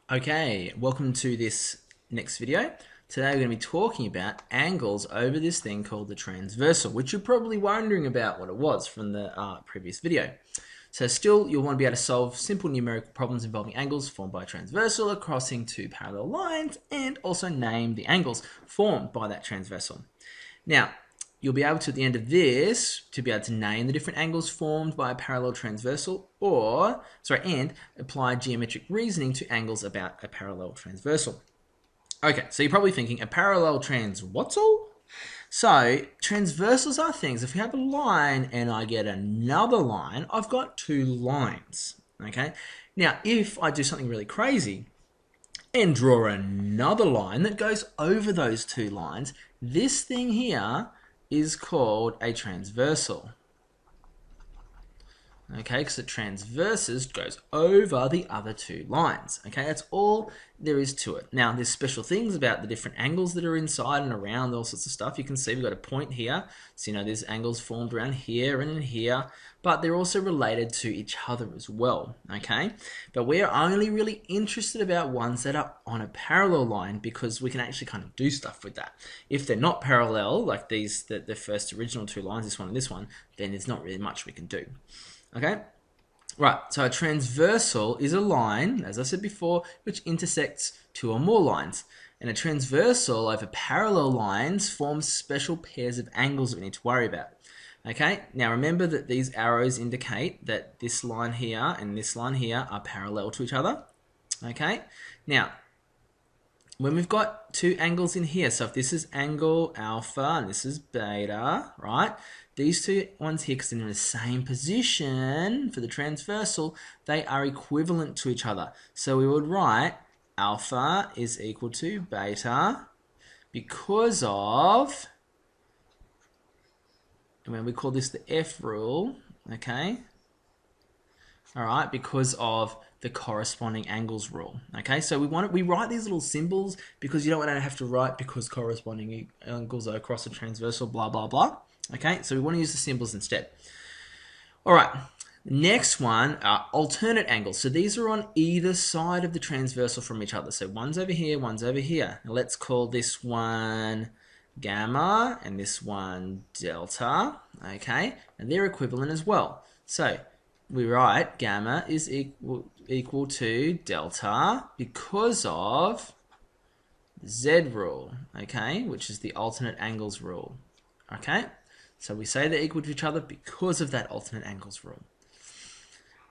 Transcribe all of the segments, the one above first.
Okay, welcome to this next video. Today we're going to be talking about angles over this thing called the transversal, which you're probably wondering about what it was from the previous video. So still, you'll want to be able to solve simple numerical problems involving angles formed by a transversal crossing two parallel lines and also name the angles formed by that transversal. Now, you'll be able to, at the end of this, to be able to name the different angles formed by a parallel transversal and apply geometric reasoning to angles about a parallel transversal. Okay, so you're probably thinking, a parallel transversal? So, transversals are things, if we have a line and I get another line, I've got two lines, okay? Now, if I do something really crazy and draw another line that goes over those two lines, this thing here is called a transversal. Okay, because it transverses, goes over the other two lines. Okay, that's all there is to it. Now, there's special things about the different angles that are inside and around, all sorts of stuff. You can see we've got a point here. So, there's angles formed around here and in here, but they're also related to each other as well. Okay, but we're only really interested about ones that are on a parallel line because we can actually kind of do stuff with that. If they're not parallel, like these, the first original two lines, this one and this one, then there's not really much we can do. Okay, right, so a transversal is a line, as I said before, which intersects two or more lines. And a transversal over parallel lines forms special pairs of angles that we need to worry about. Okay, now remember that these arrows indicate that this line here and this line here are parallel to each other. Okay, now, when we've got two angles in here, so if this is angle alpha and this is beta, right? These two ones here, because they're in the same position for the transversal, they are equivalent to each other. So we would write alpha is equal to beta because of, and when we call this the F rule, okay? All right, because of the corresponding angles rule. Okay, so we write these little symbols because you don't want to have to write because corresponding angles are across a transversal, blah, blah, blah. Okay, so we want to use the symbols instead. All right, next one are alternate angles. So these are on either side of the transversal from each other. So one's over here, one's over here. Now let's call this one gamma and this one delta. Okay, and they're equivalent as well. So we write gamma is equal to delta because of the Z rule, okay, which is the alternate angles rule. Okay, so we say they're equal to each other because of that alternate angles rule.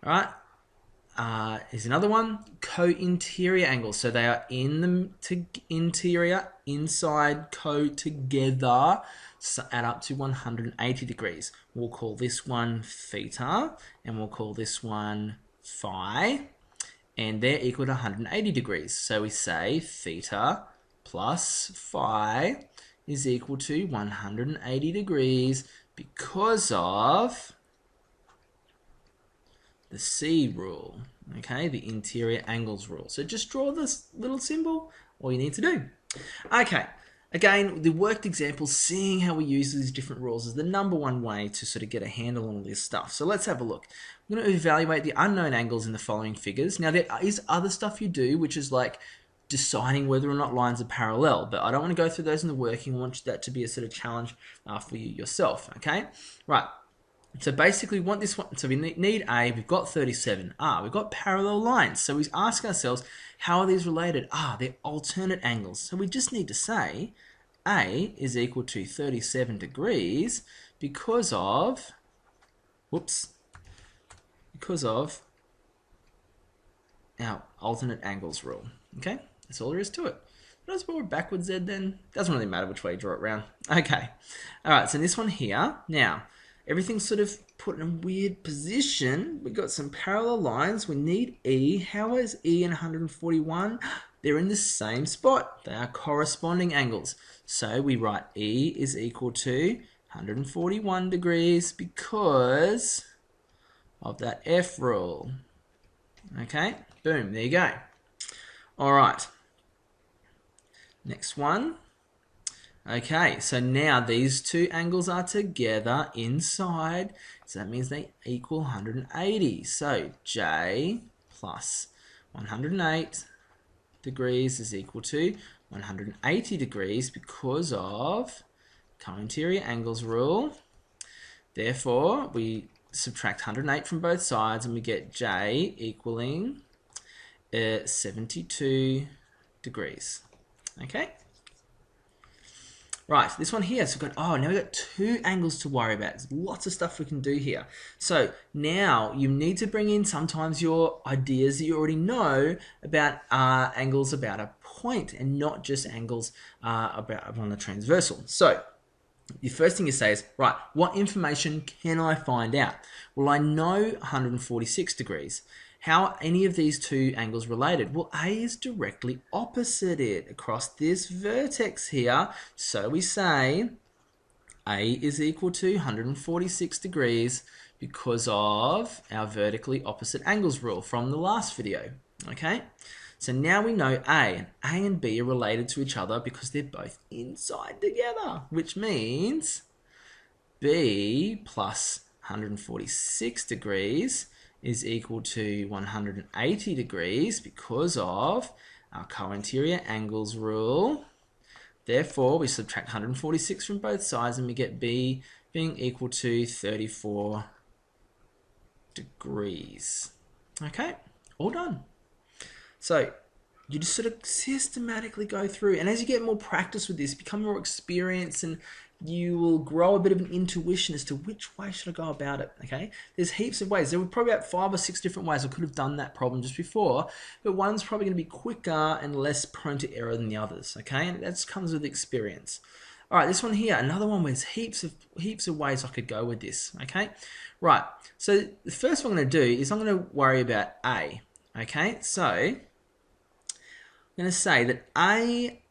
All right, here's another one, co-interior angles. So they are in the interior, inside, co-together, so add up to 180 degrees. We'll call this one theta, and we'll call this one phi, and they're equal to 180 degrees. So we say theta plus phi is equal to 180 degrees because of the C rule, okay, the interior angles rule. So just draw this little symbol, all you need to do. Okay, again, the worked example, seeing how we use these different rules is the number one way to sort of get a handle on all this stuff. So let's have a look. I'm going to evaluate the unknown angles in the following figures. Now there is other stuff you do, which is like deciding whether or not lines are parallel, but I don't want to go through those in the working. I want that to be a sort of challenge for you yourself, okay? Right. So basically we want this one, so we need A, we've got 37. We've got parallel lines. So we ask ourselves, how are these related? They're alternate angles. So we just need to say A is equal to 37 degrees because of, because of our alternate angles rule. Okay, that's all there is to it. Notice we're backwards Z then. Doesn't really matter which way you draw it around. Okay, all right, so this one here, now, everything's sort of put in a weird position. We've got some parallel lines. We need E. How is E and 141? They're in the same spot. They are corresponding angles. So we write E is equal to 141 degrees because of that F rule. Okay, boom, there you go. All right, next one. Okay, so now these two angles are together inside, so that means they equal 180. So J plus 108 degrees is equal to 180 degrees because of co-interior angles rule. Therefore, we subtract 108 from both sides and we get J equaling 72 degrees. Okay? Right, this one here, so we've got, now we've got two angles to worry about. There's lots of stuff we can do here. So now you need to bring in sometimes your ideas that you already know about angles about a point and not just angles about on the transversal. So the first thing you say is, right, what information can I find out? Well, I know 146 degrees. How are any of these two angles related? Well, A is directly opposite it across this vertex here. So we say A is equal to 146 degrees because of our vertically opposite angles rule from the last video. Okay? So now we know A and B are related to each other because they're both inside together, which means B plus 146 degrees is equal to 180 degrees because of our co-interior angles rule. Therefore, we subtract 146 from both sides and we get B being equal to 34 degrees. Okay, all done. So you just sort of systematically go through, and as you get more practice with this, become more experienced, and you will grow a bit of an intuition as to which way should I go about it. Okay, there's heaps of ways. There were probably about 5 or 6 different ways I could have done that problem just before, but one's probably going to be quicker and less prone to error than the others. Okay, and that comes with experience. All right, this one here, another one where there's heaps of ways I could go with this. Okay, right. So the first one I'm going to do is I'm going to worry about A. Okay, so I'm going to say that A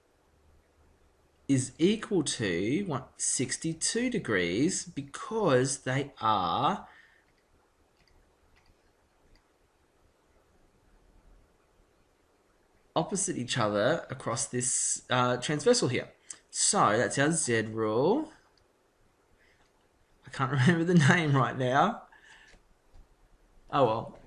is equal to 62 degrees because they are opposite each other across this transversal here. So that's our Z rule. I can't remember the name right now. Oh well.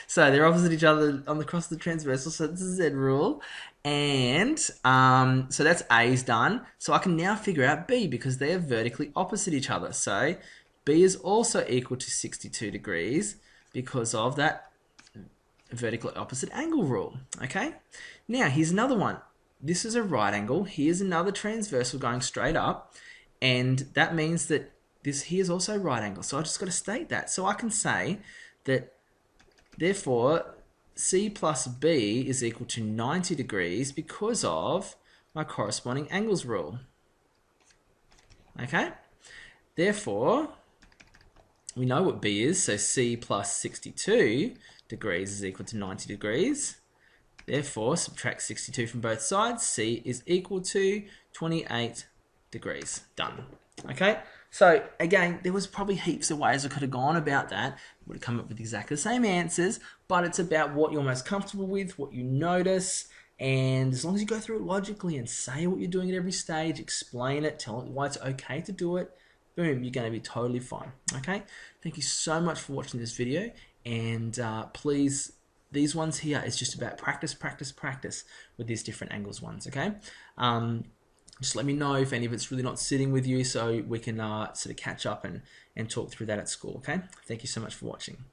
So they're opposite each other across the transversal, so it's a Z rule. And so that's A's done. So I can now figure out B because they are vertically opposite each other. So B is also equal to 62 degrees because of that vertically opposite angle rule. Okay? Now here's another one. This is a right angle. Here's another transversal going straight up. And that means that this here is also right angle. So I just got to state that. So I can say that therefore C plus B is equal to 90 degrees because of my corresponding angles rule. Okay? Therefore, we know what B is, so C plus 62 degrees is equal to 90 degrees. Therefore, subtract 62 from both sides, C is equal to 28 degrees. Done. Okay? So again, there was probably heaps of ways I could have gone about that. Would have come up with exactly the same answers, but it's about what you're most comfortable with, what you notice, and as long as you go through it logically and say what you're doing at every stage, explain it, tell it why it's okay to do it, boom, you're going to be totally fine. Okay? Thank you so much for watching this video, and please, these ones here is just about practice, practice, practice with these different angles ones. Okay? Just let me know if any of it's really not sitting with you so we can sort of catch up and talk through that at school, okay? Thank you so much for watching.